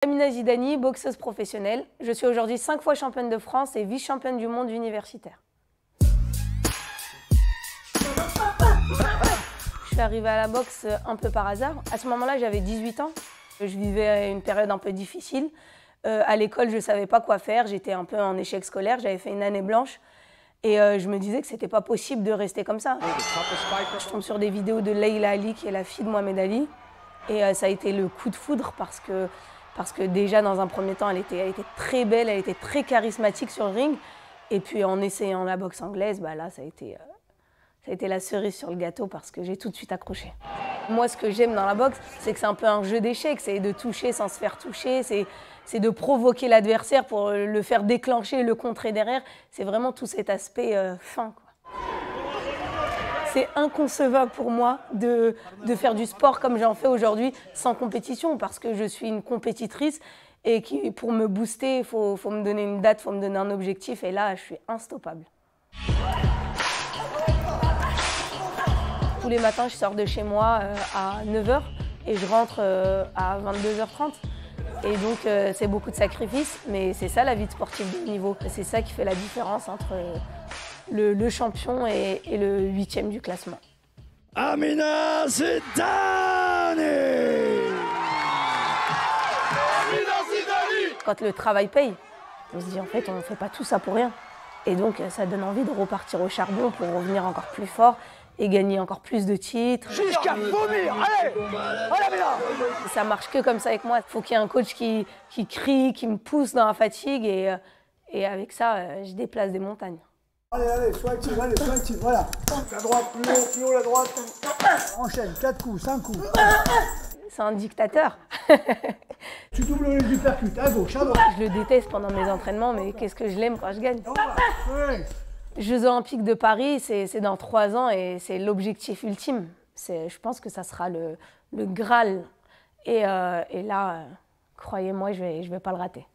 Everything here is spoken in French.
Amina Zidani, boxeuse professionnelle. Je suis aujourd'hui 5 fois championne de France et vice-championne du monde universitaire. Je suis arrivée à la boxe un peu par hasard. À ce moment-là, j'avais 18 ans. Je vivais une période un peu difficile. À l'école, je ne savais pas quoi faire. J'étais un peu en échec scolaire. J'avais fait une année blanche. Et je me disais que c'était pas possible de rester comme ça. Je tombe sur des vidéos de Leila Ali, qui est la fille de Mohamed Ali. Et ça a été le coup de foudre parce que déjà, dans un premier temps, elle était très belle, elle était très charismatique sur le ring. Et puis en essayant la boxe anglaise, bah là, ça a été la cerise sur le gâteau parce que j'ai tout de suite accroché. Moi, ce que j'aime dans la boxe, c'est que c'est un peu un jeu d'échecs. C'est de toucher sans se faire toucher, c'est de provoquer l'adversaire pour le faire déclencher, le contrer derrière. C'est vraiment tout cet aspect fin, quoi. C'est inconcevable pour moi de faire du sport comme j'en fais aujourd'hui sans compétition parce que je suis une compétitrice et pour me booster, il faut me donner une date, il faut me donner un objectif et là, je suis instoppable. Tous les matins, je sors de chez moi à 9 h et je rentre à 22 h 30. Et donc, c'est beaucoup de sacrifices, mais c'est ça la vie de sportif de haut niveau. C'est ça qui fait la différence entre le champion et le 8e du classement. Amina Zidani! Quand le travail paye, on se dit en fait on ne fait pas tout ça pour rien. Et donc ça donne envie de repartir au charbon pour revenir encore plus fort et gagner encore plus de titres. Jusqu'à vomir! Allez! Allez Amina! Ça marche que comme ça avec moi. Il faut qu'il y ait un coach qui crie, qui me pousse dans la fatigue et avec ça, je déplace des montagnes. Allez, sois actif, voilà. La droite, plus haut, la droite. Enchaîne, 4 coups, 5 coups. C'est un dictateur. Tu doubles les uppercuts, à gauche, à droite. Je le déteste pendant mes entraînements, mais qu'est-ce que je l'aime quand je gagne. Ouais. Jeux Olympiques de Paris, c'est dans 3 ans et c'est l'objectif ultime. Je pense que ça sera le Graal. Et là, croyez-moi, je vais pas le rater.